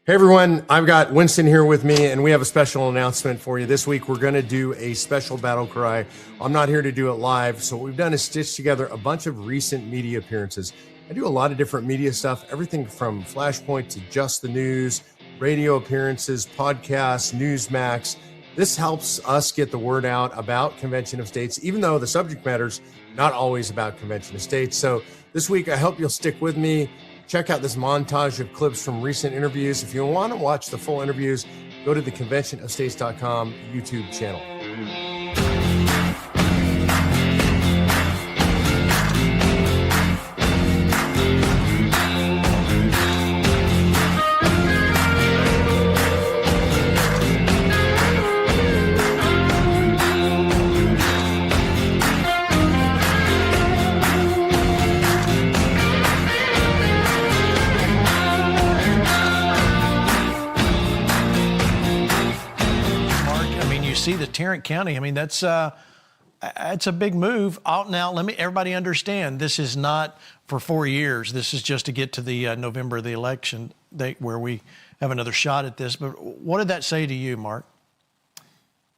Hey everyone, I've got Winston here with me, and we have a special announcement for you. This week we're going to do a special BattleCry. I'm not here to do it live, so what we've done is stitch together a bunch of recent media appearances. I do a lot of different media stuff, everything from Flashpoint to Just the News, radio appearances, podcasts, Newsmax. This helps us get the word out about Convention of States, even though the subject matter's not always about Convention of States. So this week, I hope you'll stick with me. Check out this montage of clips from recent interviews. If you want to watch the full interviews, go to the conventionofstates.com YouTube channel. See the Tarrant County. I mean, that's a big move. Now, let me everybody understand. This is not for 4 years. This is just to get to the November of the election date where we have another shot at this. But what did that say to you, Mark?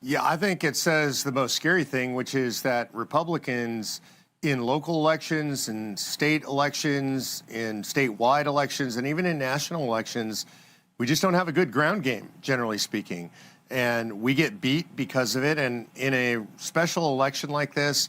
Yeah, I think it says the most scary thing, which is that Republicans in local elections and state elections, in statewide elections, and even in national elections, we just don't have a good ground game, generally speaking. And we get beat because of it. And in a special election like this,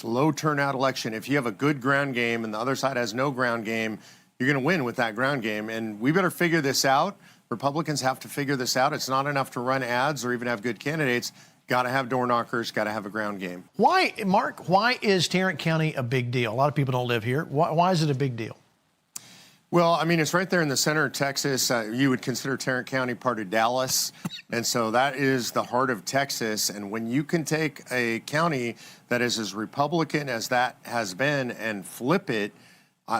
low turnout election, if you have a good ground game and the other side has no ground game, you're going to win with that ground game. And we better figure this out. Republicans have to figure this out. It's not enough to run ads or even have good candidates. Got to have door knockers, got to have a ground game. Why, Mark, why is Tarrant County a big deal? A lot of people don't live here. Why is it a big deal? Well, I mean, it's right there in the center of Texas. You would consider Tarrant County part of Dallas. And so that is the heart of Texas. And when you can take a county that is as Republican as that has been and flip it,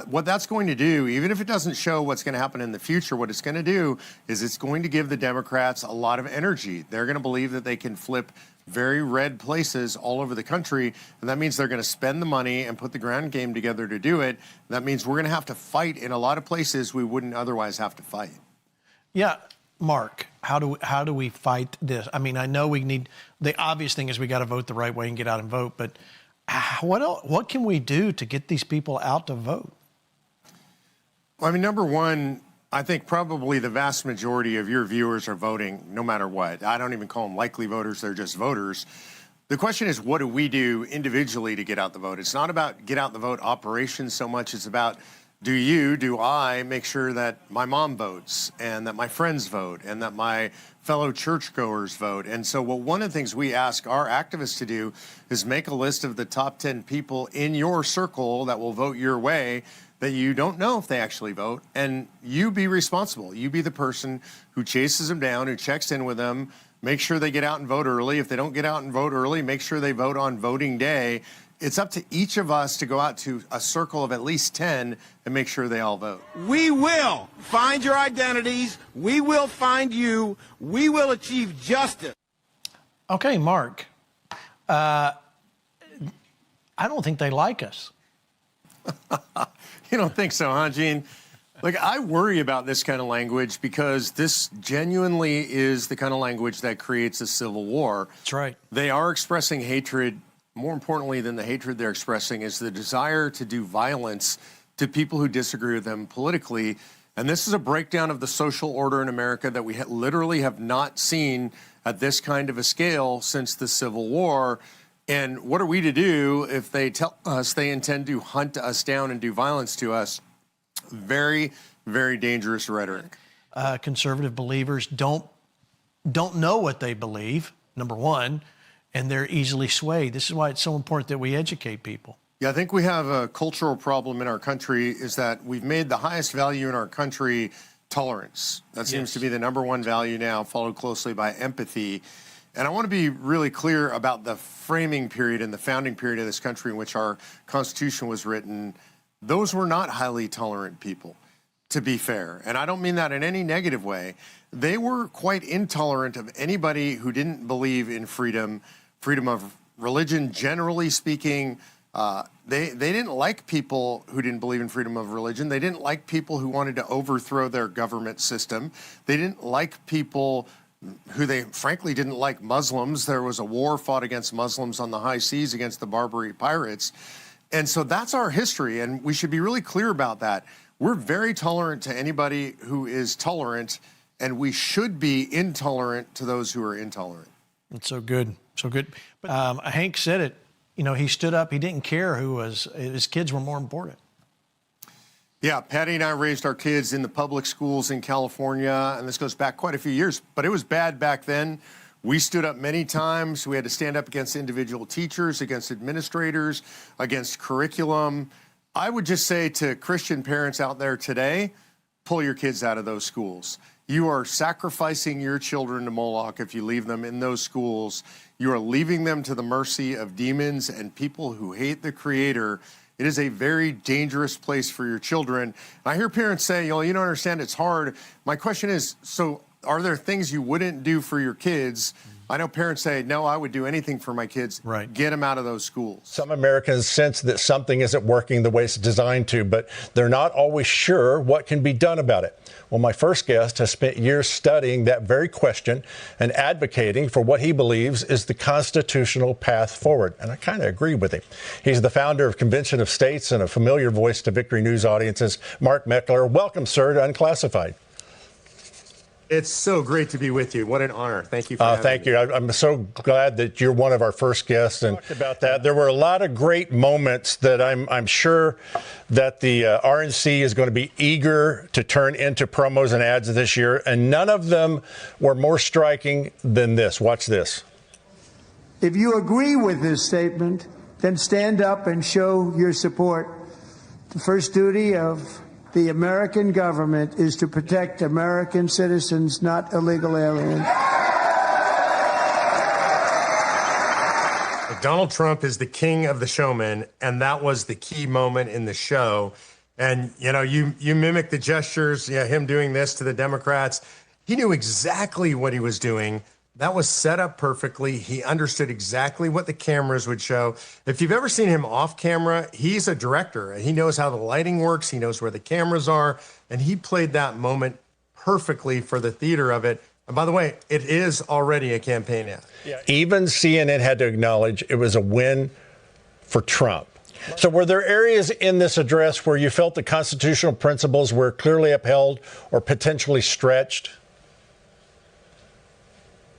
what that's going to do, even if it doesn't show what's going to happen in the future, what it's going to do is it's going to give the Democrats a lot of energy. They're going to believe that they can flip very red places all over the country, and that means they're going to spend the money and put the ground game together to do it. That means we're going to have to fight in a lot of places we wouldn't otherwise have to fight. Yeah, Mark, how do we fight this? I mean, I know we need, the obvious thing is we got to vote the right way and get out and vote, but what can we do to get these people out to vote? Well, I mean, number one, I think probably the vast majority of your viewers are voting no matter what. I don't even call them likely voters. They're just voters. The question is, what do we do individually to get out the vote? It's not about get out the vote operations so much. It's about do I make sure that my mom votes and that my friends vote and that my fellow churchgoers vote? And so one of the things we ask our activists to do is make a list of the top 10 people in your circle that will vote your way that you don't know if they actually vote, and you be responsible. You be the person who chases them down, who checks in with them, make sure they get out and vote early. If they don't get out and vote early, make sure they vote on voting day. It's up to each of us to go out to a circle of at least 10 and make sure they all vote. We will find your identities. We will find you. We will achieve justice. Okay, Mark. I don't think they like us. You don't think so, huh, Gene? Like, I worry about this kind of language because this genuinely is the kind of language that creates a civil war. That's right. They are expressing hatred. More importantly than the hatred they're expressing is the desire to do violence to people who disagree with them politically. And this is a breakdown of the social order in America that we literally have not seen at this kind of a scale since the Civil War. And what are we to do if they tell us they intend to hunt us down and do violence to us? Very, very dangerous rhetoric. Conservative believers don't know what they believe, number one, and they're easily swayed. This is why it's so important that we educate people. Yeah, I think we have a cultural problem in our country is that we've made the highest value in our country tolerance. That seems to be the number one value now, followed closely by empathy. And I want to be really clear about the framing period and the founding period of this country in which our Constitution was written. Those were not highly tolerant people, to be fair. And I don't mean that in any negative way. They were quite intolerant of anybody who didn't believe in freedom of religion, generally speaking, They didn't like people who didn't believe in freedom of religion. They didn't like people who wanted to overthrow their government system. They didn't like people who they frankly didn't like Muslims. There was a war fought against Muslims on the high seas against the Barbary pirates. And so that's our history, and we should be really clear about that. We're very tolerant to anybody who is tolerant, and we should be intolerant to those who are intolerant. It's so good, so good. But Hank said it. You know, he stood up. He didn't care who was. His kids were more important. Yeah, Patty and I raised our kids in the public schools in California, and this goes back quite a few years, but it was bad back then. We stood up many times. We had to stand up against individual teachers, against administrators, against curriculum. I would just say to Christian parents out there today, pull your kids out of those schools. You are sacrificing your children to Moloch if you leave them in those schools. You are leaving them to the mercy of demons and people who hate the Creator. It is a very dangerous place for your children. I hear parents say, you don't understand, it's hard. My question is, so are there things you wouldn't do for your kids? I know parents say, no, I would do anything for my kids. Right. Get them out of those schools. Some Americans sense that something isn't working the way it's designed to, but they're not always sure what can be done about it. Well, my first guest has spent years studying that very question and advocating for what he believes is the constitutional path forward. And I kind of agree with him. He's the founder of Convention of States and a familiar voice to Victory News audiences, Mark Meckler. Welcome, sir, to Unclassified. It's so great to be with you. What an honor. Thank you for having thank me. you. I'm so glad that you're one of our first guests. And talked about that. There were a lot of great moments that I'm sure that the RNC is going to be eager to turn into promos and ads this year. And none of them were more striking than this. Watch this. If you agree with this statement, then stand up and show your support. The first duty of the American government is to protect American citizens, not illegal aliens. Donald Trump is the king of the showman, and that was the key moment in the show. And, you mimic the gestures, him doing this to the Democrats. He knew exactly what he was doing. That was set up perfectly. He understood exactly what the cameras would show. If you've ever seen him off camera, he's a director. He knows how the lighting works. He knows where the cameras are. And he played that moment perfectly for the theater of it. And by the way, it is already a campaign ad. Yeah. Even CNN had to acknowledge it was a win for Trump. So were there areas in this address where you felt the constitutional principles were clearly upheld or potentially stretched?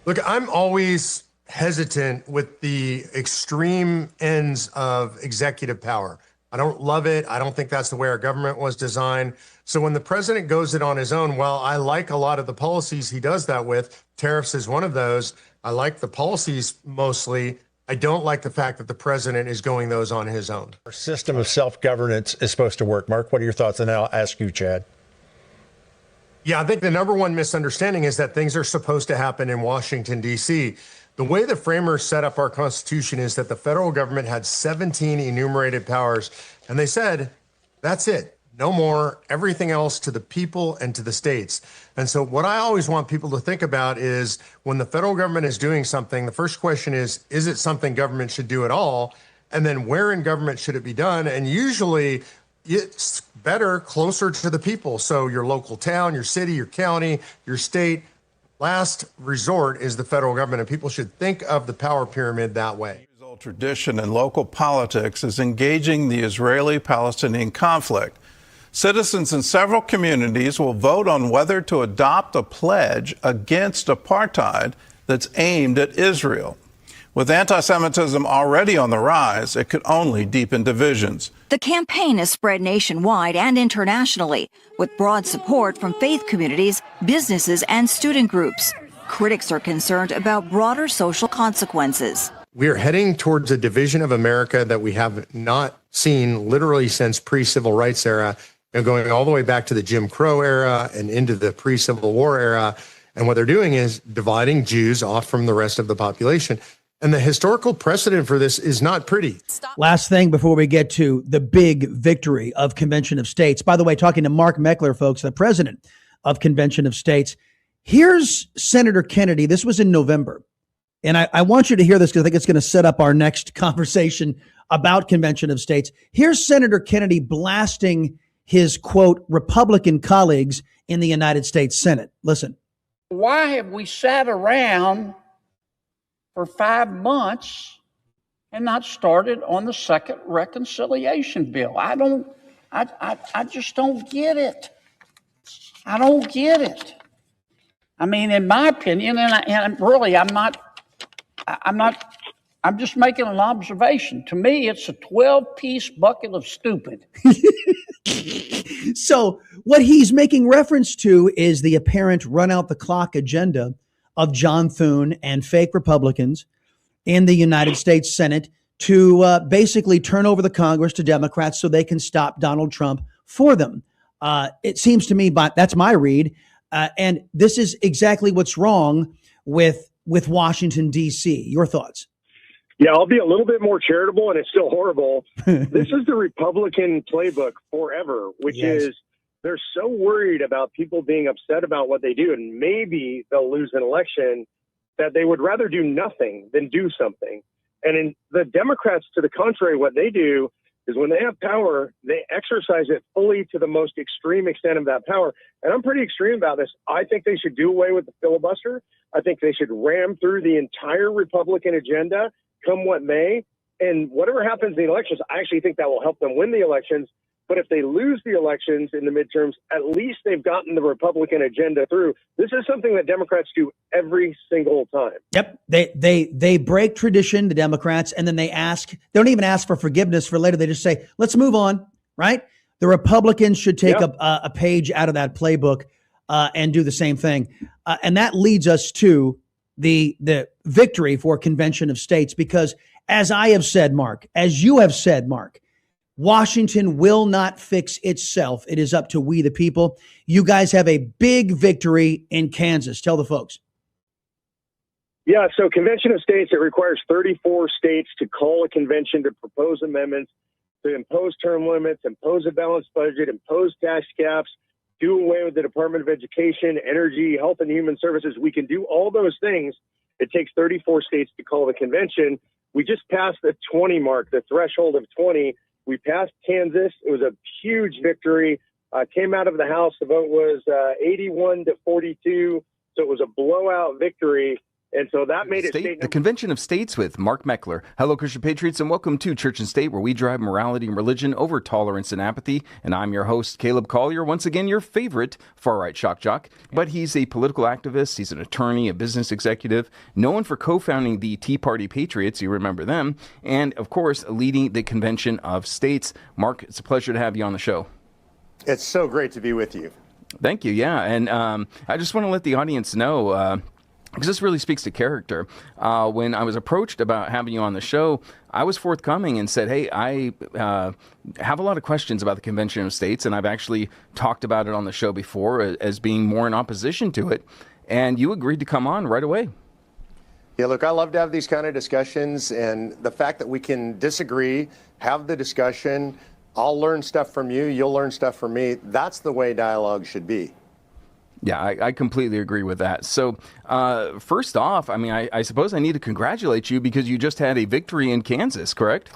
Look, I'm always hesitant with the extreme ends of executive power. I don't love it. I don't think that's the way our government was designed. So when the president goes it on his own, while I like a lot of the policies he does that with, tariffs is one of those. I like the policies mostly. I don't like the fact that the president is going those on his own. Our system of self-governance is supposed to work. Mark, what are your thoughts? And then I'll ask you, Chad. Yeah, I think the number one misunderstanding is that things are supposed to happen in Washington, D.C. The way the framers set up our Constitution is that the federal government had 17 enumerated powers, and they said, that's it, no more, everything else to the people and to the states. And so what I always want people to think about is when the federal government is doing something, the first question is it something government should do at all? And then where in government should it be done? And usually it's better closer to the people. So your local town, your city, your county, your state. Last resort is the federal government, and people should think of the power pyramid that way. Tradition in local politics is engaging the Israeli-Palestinian conflict. Citizens in several communities will vote on whether to adopt a pledge against apartheid that's aimed at Israel. With anti-Semitism already on the rise, it could only deepen divisions. The campaign has spread nationwide and internationally, with broad support from faith communities, businesses, and student groups. Critics are concerned about broader social consequences. We are heading towards a division of America that we have not seen literally since pre-civil rights era, going all the way back to the Jim Crow era and into the pre-Civil War era. And what they're doing is dividing Jews off from the rest of the population. And the historical precedent for this is not pretty. Last thing before we get to the big victory of Convention of States. By the way, talking to Mark Meckler, folks, the president of Convention of States. Here's Senator Kennedy. This was in November. And I want you to hear this because I think it's going to set up our next conversation about Convention of States. Here's Senator Kennedy blasting his, quote, Republican colleagues in the United States Senate. Listen. Why have we sat around for 5 months and not started on the second reconciliation bill? I just don't get it. I don't get it. I mean, in my opinion, and really, I'm just making an observation. To me, it's a 12-piece bucket of stupid. So what he's making reference to is the apparent run out the clock agenda of John Thune and fake Republicans in the United States Senate to basically turn over the Congress to Democrats so they can stop Donald Trump for them. It seems to me, but that's my read. And this is exactly what's wrong with Washington, D.C. Your thoughts? Yeah, I'll be a little bit more charitable, and it's still horrible. This is the Republican playbook forever, which is they're so worried about people being upset about what they do, and maybe they'll lose an election, that they would rather do nothing than do something. And in the Democrats, to the contrary, what they do is when they have power, they exercise it fully to the most extreme extent of that power. And I'm pretty extreme about this. I think they should do away with the filibuster. I think they should ram through the entire Republican agenda, come what may. And whatever happens in the elections, I actually think that will help them win the elections. But if they lose the elections in the midterms, at least they've gotten the Republican agenda through. This is something that Democrats do every single time. Yep. They break tradition, the Democrats, and then they don't even ask for forgiveness for later. They just say, let's move on, right? The Republicans should take a page out of that playbook and do the same thing. And that leads us to the victory for Convention of States, because as I have said, Mark, as you have said, Mark, Washington will not fix itself. It is up to we, the people. You guys have a big victory in Kansas. Tell the folks. Yeah, so Convention of States, it requires 34 states to call a convention to propose amendments, to impose term limits, impose a balanced budget, impose tax caps, do away with the Department of Education, Energy, Health and Human Services. We can do all those things. It takes 34 states to call the convention. We just passed the 20 mark, the threshold of 20. We passed Kansas. It was a huge victory. Came out of the House. The vote was 81 to 42. So it was a blowout victory. And so that made it the Convention of States with Mark Meckler. Hello, Christian Patriots, and welcome to Church and State, where we drive morality and religion over tolerance and apathy. And I'm your host, Caleb Collier, once again, your favorite far-right shock jock. But he's a political activist. He's an attorney, a business executive, known for co-founding the Tea Party Patriots, you remember them, and, of course, leading the Convention of States. Mark, it's a pleasure to have you on the show. It's so great to be with you. Thank you, yeah. And I just want to let the audience know, because this really speaks to character. When I was approached about having you on the show, I was forthcoming and said, hey, I have a lot of questions about the Convention of States, and I've actually talked about it on the show before as being more in opposition to it. And you agreed to come on right away. Yeah, look, I love to have these kind of discussions, and the fact that we can disagree, have the discussion, I'll learn stuff from you, you'll learn stuff from me. That's the way dialogue should be. Yeah, I completely agree with that. So first off, I mean, I suppose I need to congratulate you because you just had a victory in Kansas, correct?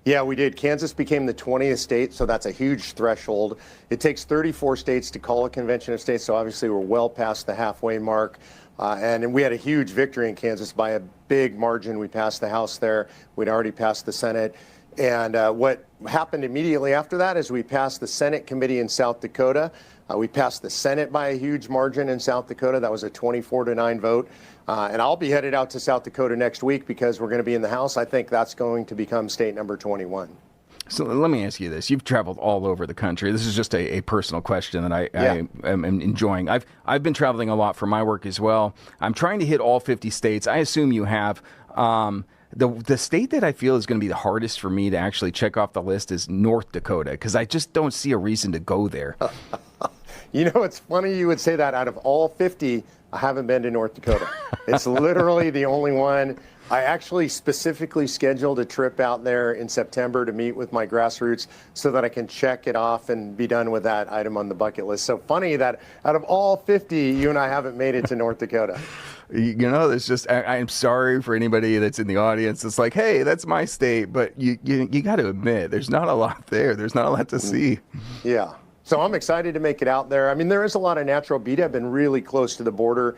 Yeah, we did. Kansas became the 20th state, so that's a huge threshold. It takes 34 states to call a Convention of States, so obviously we're well past the halfway mark. And we had a huge victory in Kansas by a big margin. We passed the House there. We'd already passed the Senate. And what happened immediately after that is we passed the Senate committee in South Dakota. We passed the Senate by a huge margin in South Dakota. That was a 24-9 vote. And I'll be headed out to South Dakota next week because we're going to be in the House. I think that's going to become state number 21. So let me ask you this. You've traveled all over the country. This is just a personal question that I am enjoying. I've been traveling a lot for my work as well. I'm trying to hit all 50 states. I assume you have. The state that I feel is going to be the hardest for me to actually check off the list is North Dakota, because I just don't see a reason to go there. You know, it's funny you would say that. Out of all 50, I haven't been to North Dakota. It's literally the only one. I actually specifically scheduled a trip out there in September to meet with my grassroots so that I can check it off and be done with that item on the bucket list. So funny that out of all 50, you and I haven't made it to North Dakota. It's just, I'm sorry for anybody that's in the audience. It's like, hey, that's my state. But you got to admit, there's not a lot there. There's not a lot to see. Yeah. So I'm excited to make it out there. I mean, there is a lot of natural beauty. I've been really close to the border.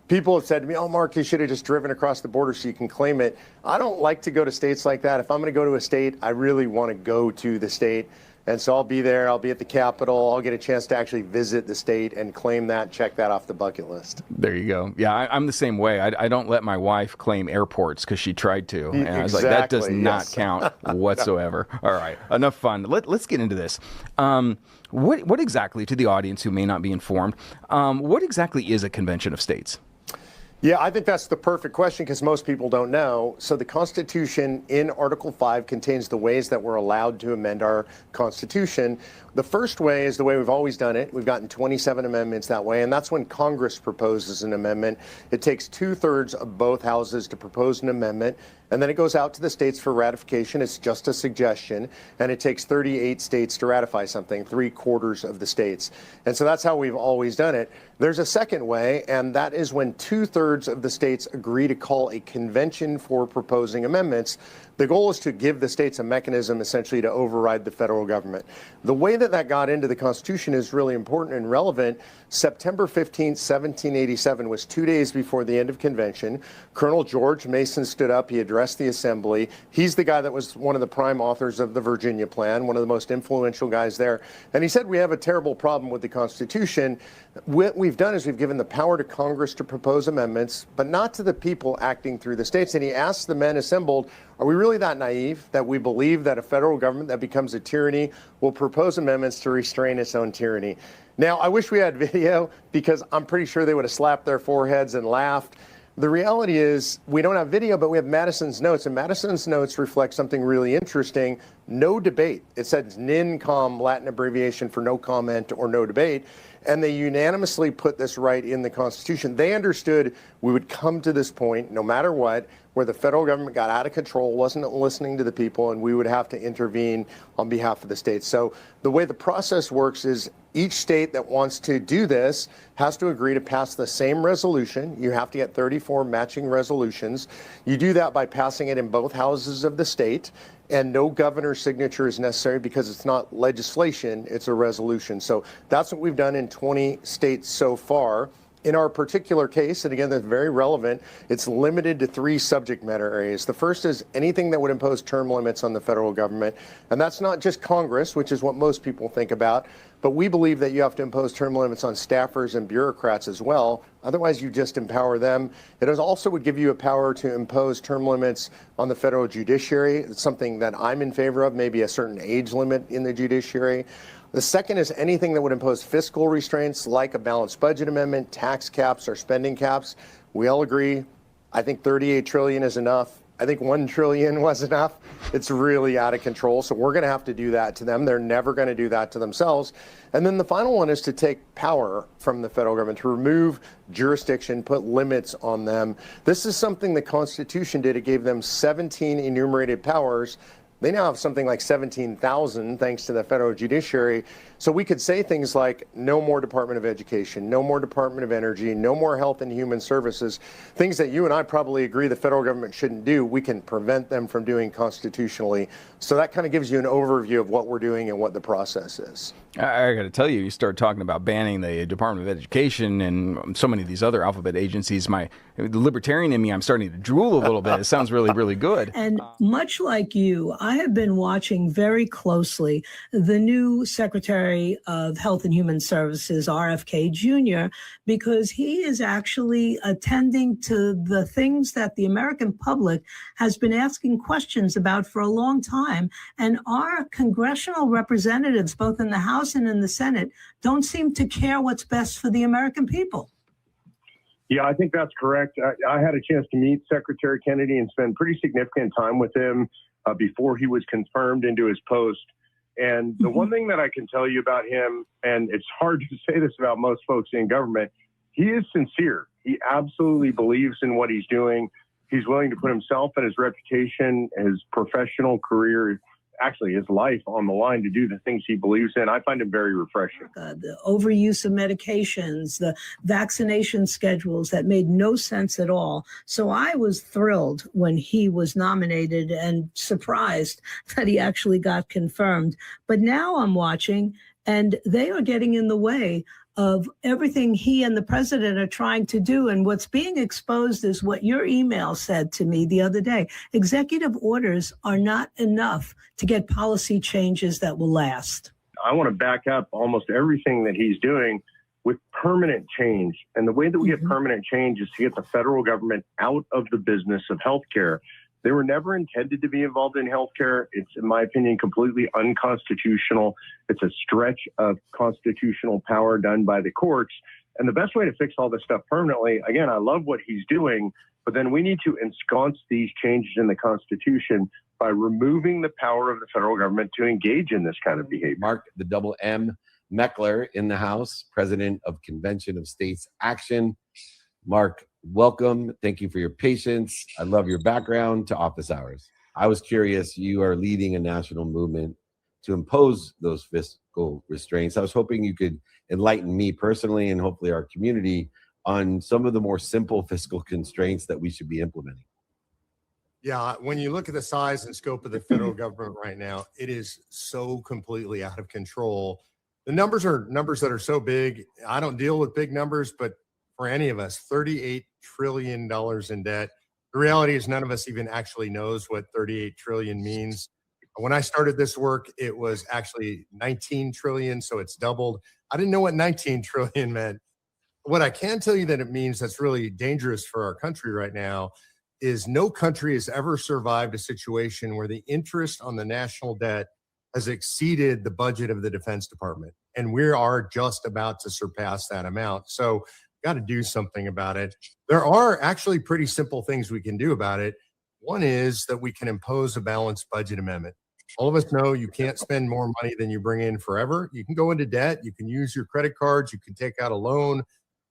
People have said to me, oh, Mark, you should have just driven across the border so you can claim it. I don't like to go to states like that. If I'm going to go to a state, I really want to go to the state. And so I'll be there. I'll be at the Capitol. I'll get a chance to actually visit the state and claim that, check that off the bucket list. There you go. Yeah, I'm the same way. I don't let my wife claim airports because she tried to. And I was like, that does not count whatsoever. All right, enough fun. Let's get into this. What exactly, to the audience who may not be informed, what exactly is a convention of states? Yeah, I think that's the perfect question because most people don't know. So the Constitution in Article 5 contains the ways that we're allowed to amend our Constitution. The first way is the way we've always done it. We've gotten 27 amendments that way, and that's when Congress proposes an amendment. It takes 2/3 of both houses to propose an amendment, and then it goes out to the states for ratification. It's just a suggestion, and it takes 38 states to ratify something, 3/4 of the states. And so that's how we've always done it. There's a second way, and that is when 2/3 of the states agree to call a convention for proposing amendments. The goal is to give the states a mechanism essentially to override the federal government. The way that got into the Constitution is really important and relevant. September 15th, 1787 was 2 days before the end of convention. Colonel George Mason stood up. He addressed the assembly. He's the guy that was one of the prime authors of the Virginia Plan, one of the most influential guys there. And he said, we have a terrible problem with the Constitution. What we've done is we've given the power to Congress to propose amendments, but not to the people acting through the states. And he asked the men assembled, are we really that naive that we believe that a federal government that becomes a tyranny will propose amendments to restrain its own tyranny? Now, I wish we had video because I'm pretty sure they would have slapped their foreheads and laughed. The reality is we don't have video, but we have Madison's notes, and Madison's notes reflect something really interesting. No debate. It says NINCOM, Latin abbreviation for no comment or no debate. And they unanimously put this right in the Constitution. They understood we would come to this point, no matter what, where the federal government got out of control, wasn't listening to the people, and we would have to intervene on behalf of the states. So the way the process works is each state that wants to do this has to agree to pass the same resolution. You have to get 34 matching resolutions. You do that by passing it in both houses of the state. And no governor's signature is necessary because it's not legislation, it's a resolution. So that's what we've done in 20 states so far. In our particular case, and again, that's very relevant, it's limited to 3 subject matter areas. The first is anything that would impose term limits on the federal government. And that's not just Congress, which is what most people think about, but we believe that you have to impose term limits on staffers and bureaucrats as well. Otherwise, you just empower them. It also would give you a power to impose term limits on the federal judiciary. It's something that I'm in favor of, maybe a certain age limit in the judiciary. The second is anything that would impose fiscal restraints like a balanced budget amendment, tax caps, or spending caps. We all agree. I think 38 trillion is enough. I think 1 trillion was enough. It's really out of control. So we're going to have to do that to them. They're never going to do that to themselves. And then the final one is to take power from the federal government, to remove jurisdiction, put limits on them. This is something the Constitution did. It gave them 17 enumerated powers. They now have something like 17,000 thanks to the federal judiciary. So we could say things like no more Department of Education, no more Department of Energy, no more Health and Human Services, things that you and I probably agree the federal government shouldn't do. We can prevent them from doing constitutionally. So that kind of gives you an overview of what we're doing and what the process is. I got to tell you, you start talking about banning the Department of Education and so many of these other alphabet agencies. The libertarian in me, I'm starting to drool a little bit. It sounds really, really good. And much like you, I have been watching very closely the new Secretary of Health and Human Services, RFK Jr., because he is actually attending to the things that the American public has been asking questions about for a long time. And our congressional representatives, both in the House and in the Senate, don't seem to care what's best for the American people. Yeah, I think that's correct. I had a chance to meet Secretary Kennedy and spend pretty significant time with him before he was confirmed into his post. And the one thing that I can tell you about him, and it's hard to say this about most folks in government, he is sincere. He absolutely believes in what he's doing. He's willing to put himself and his reputation, his professional career actually his life on the line to do the things he believes in. I find it very refreshing. The overuse of medications, the vaccination schedules that made no sense at all. So I was thrilled when he was nominated and surprised that he actually got confirmed. But now I'm watching, and they are getting in the way of everything he and the president are trying to do. And what's being exposed is what your email said to me the other day. Executive orders are not enough to get policy changes that will last. I want to back up almost everything that he's doing with permanent change. And the way that we get permanent change is to get the federal government out of the business of healthcare. They were never intended to be involved in healthcare. It's, in my opinion, completely unconstitutional. It's a stretch of constitutional power done by the courts. And the best way to fix all this stuff permanently, again, I love what he's doing, but then we need to ensconce these changes in the Constitution by removing the power of the federal government to engage in this kind of behavior. Mark, the double M, Meckler in the House, president of Convention of States Action. Mark, welcome. Thank you for your patience. I love your background to Office Hours. I was curious, you are leading a national movement to impose those fiscal restraints. I was hoping you could enlighten me personally and hopefully our community on some of the more simple fiscal constraints that we should be implementing. Yeah, when you look at the size and scope of the federal government right now, it is so completely out of control. The numbers are numbers that are so big. I don't deal with big numbers, but for any of us, $38 trillion in debt. The reality is none of us even actually knows what 38 trillion means. When I started this work, it was actually 19 trillion, so it's doubled. I didn't know what 19 trillion meant. What I can tell you that it means that's really dangerous for our country right now is no country has ever survived a situation where the interest on the national debt has exceeded the budget of the Defense Department. And we are just about to surpass that amount. So got to do something about it. There are actually pretty simple things we can do about it. One is that we can impose a balanced budget amendment. All of us know you can't spend more money than you bring in forever. You can go into debt. You can use your credit cards. You can take out a loan,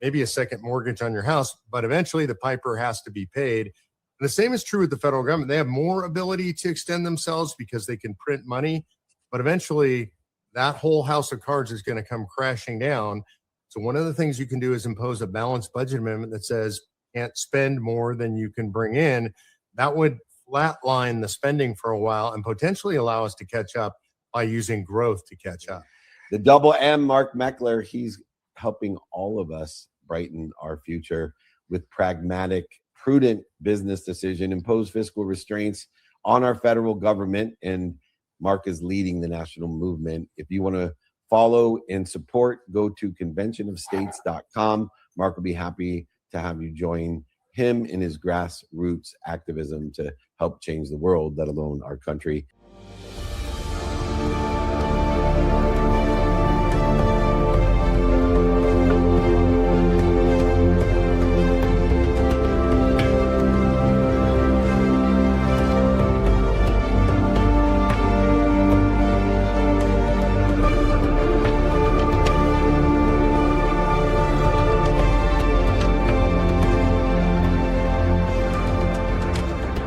maybe a second mortgage on your house, but eventually the piper has to be paid. And the same is true with the federal government. They have more ability to extend themselves because they can print money, but eventually that whole house of cards is going to come crashing down. So one of the things you can do is impose a balanced budget amendment that says can't spend more than you can bring in. That would flatline the spending for a while and potentially allow us to catch up by using growth to catch up. The double M, Mark Meckler, he's helping all of us brighten our future with pragmatic, prudent business decision, impose fiscal restraints on our federal government. And Mark is leading the national movement. If you want to follow and support, go to conventionofstates.com. Mark will be happy to have you join him in his grassroots activism to help change the world, let alone our country.